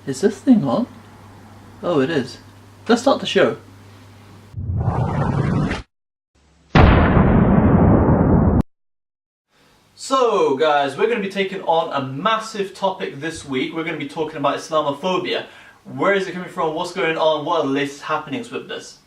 Is this thing on? Oh, it is. Let's start the show. So guys, we're going to be taking on a massive topic this week. We're going to be talking about Islamophobia. Where is it coming from? What's going on? What are the latest happenings with this?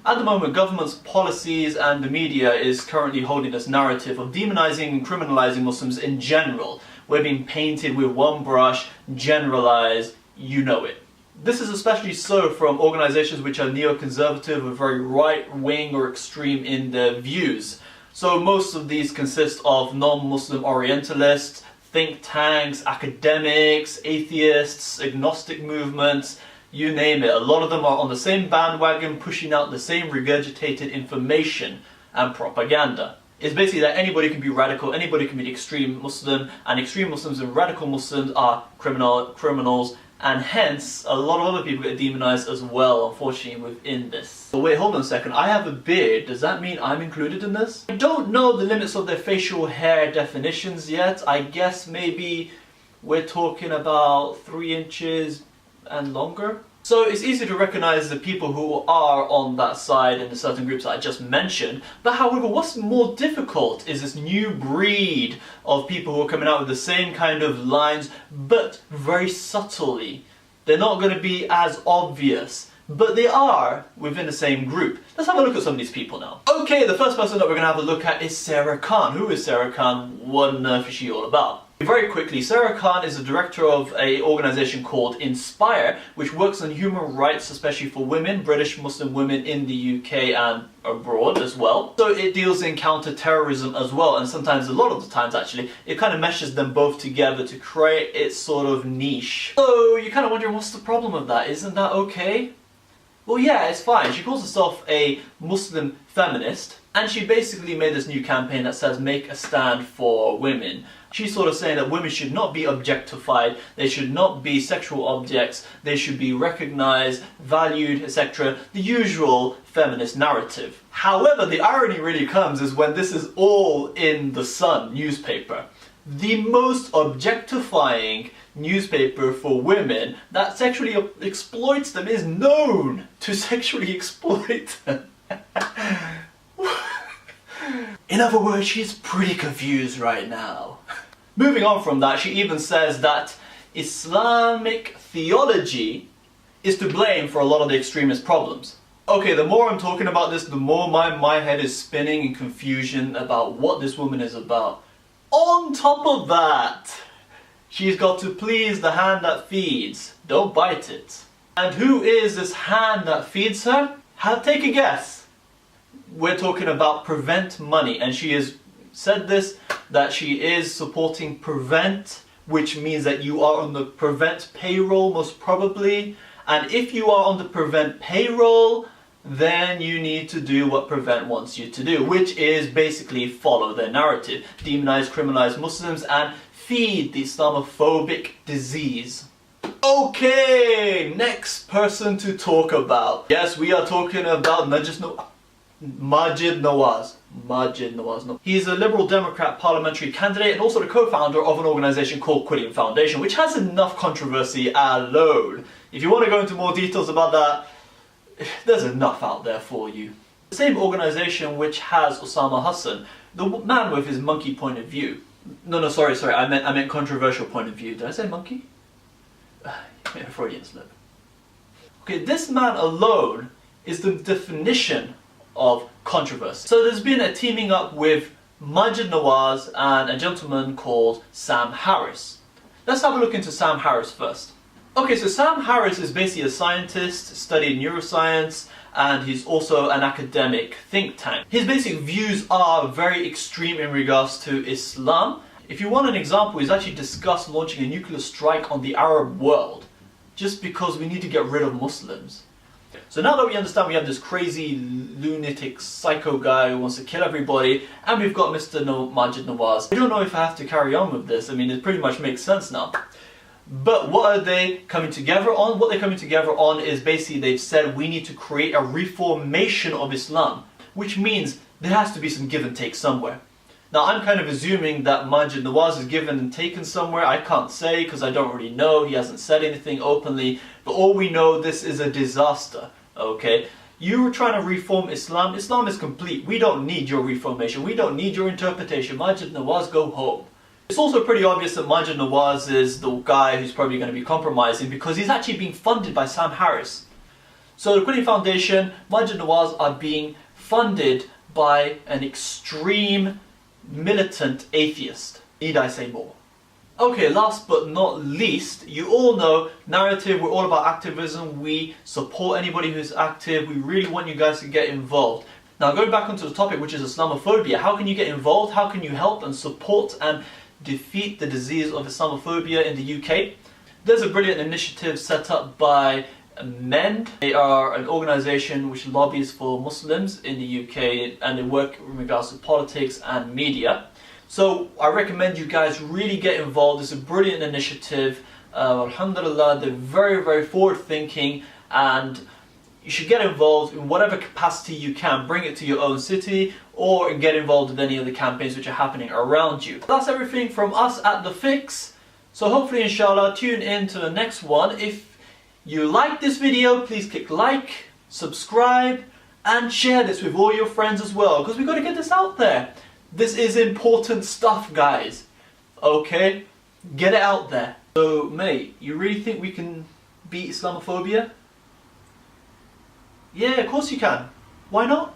At the moment, government's policies and the media is currently holding this narrative of demonizing and criminalizing Muslims in general. We're being painted with one brush, generalized, you know it. This is especially so from organizations which are neoconservative or very right-wing or extreme in their views. So most of these consist of non-Muslim orientalists, think tanks, academics, atheists, agnostic movements, you name it. A lot of them are on the same bandwagon, pushing out the same regurgitated information and propaganda. It's basically that anybody can be radical, anybody can be extreme Muslim, and extreme Muslims and radical Muslims are criminals, and hence a lot of other people get demonized as well, unfortunately, within this. But wait, hold on a second. I have a beard. Does that mean I'm included in this? I don't know the limits of their facial hair definitions yet. I guess maybe we're talking about 3 inches and longer. So it's easy to recognize the people who are on that side in the certain groups that I just mentioned. But however, what's more difficult is this new breed of people who are coming out with the same kind of lines, but very subtly. They're not going to be as obvious, but they are within the same group. Let's have a look at some of these people now. Okay, the first person that we're going to have a look at is Sarah Khan. Who is Sarah Khan? What on earth is she all about? Very quickly, Sarah Khan is the director of an organisation called Inspire, which works on human rights, especially for women, British Muslim women in the UK and abroad as well. So it deals in counter-terrorism as well, and sometimes, a lot of the times actually, it kind of meshes them both together to create its sort of niche. So you're kind of wondering, what's the problem with that? Isn't that okay? Well, yeah, it's fine. She calls herself a Muslim feminist, and she basically made this new campaign that says make a stand for women. She's sort of saying that women should not be objectified, they should not be sexual objects, they should be recognized, valued, etc. The usual feminist narrative. However, the irony really comes is when this is all in The Sun newspaper. The most objectifying newspaper for women that sexually exploits them is known to sexually exploit them. In other words, she's pretty confused right now. Moving on from that, she even says that Islamic theology is to blame for a lot of the extremist problems. Okay, the more I'm talking about this, the more my head is spinning in confusion about what this woman is about. On top of that, she's got to please the hand that feeds. Don't bite it. And who is this hand that feeds her? Take a guess. We're talking about Prevent Money, and she has said this, that she is supporting Prevent, which means that you are on the Prevent payroll most probably, and if you are on the Prevent payroll, then you need to do what Prevent wants you to do, which is basically follow their narrative, demonize, criminalize Muslims, and feed the Islamophobic disease. Okay, next person to talk about. Yes, we are talking about Maajid Nawaz. No. He's a Liberal Democrat parliamentary candidate and also the co-founder of an organisation called Quitting Foundation, which has enough controversy alone. If you want to go into more details about that, there's enough out there for you. The same organisation which has Osama Hassan, the man with his monkey point of view. No, sorry, I meant controversial point of view. Did I say monkey? Yeah, Freudian slip. Okay, this man alone is the definition of controversy. So there's been a teaming up with Maajid Nawaz and a gentleman called Sam Harris. Let's have a look into Sam Harris first. Okay, so Sam Harris is basically a scientist, studied neuroscience, and he's also an academic think tank. His basic views are very extreme in regards to Islam. If you want an example, he's actually discussed launching a nuclear strike on the Arab world, just because we need to get rid of Muslims. So now that we understand we have this crazy, lunatic, psycho guy who wants to kill everybody, and we've got Mr. Maajid Nawaz, I don't know if I have to carry on with this. I mean, it pretty much makes sense now. But what are they coming together on? What they're coming together on is basically they've said we need to create a reformation of Islam, which means there has to be some give and take somewhere. Now I'm kind of assuming that Majid Nawaz is given and taken somewhere. I can't say because I don't really know. He hasn't said anything openly. But all we know, this is a disaster. Okay? You were trying to reform Islam. Islam is complete. We don't need your reformation. We don't need your interpretation. Majid Nawaz, go home. It's also pretty obvious that Majid Nawaz is the guy who's probably going to be compromising because he's actually being funded by Sam Harris. So the Queen Foundation, Majid Nawaz are being funded by an extreme militant atheist. Need I say more? Okay, last but not least, you all know Narrative, we're all about activism. We support anybody who's active. We really want you guys to get involved. Now going back onto the topic, which is Islamophobia, how can you get involved? How can you help and support and defeat the disease of Islamophobia in the UK? There's a brilliant initiative set up by MEND. They are an organisation which lobbies for Muslims in the UK and they work in regards to politics and media. So I recommend you guys really get involved. It's a brilliant initiative. Alhamdulillah, they're very, very forward thinking and you should get involved in whatever capacity you can. Bring it to your own city or get involved with any of the campaigns which are happening around you. That's everything from us at The Fix. So hopefully, inshallah, tune in to the next one. If you like this video, please click like, subscribe and share this with all your friends as well, because we've got to get this out there. This is important stuff, guys. Okay? Get it out there. So, mate, you really think we can beat Islamophobia? Yeah, of course you can. Why not?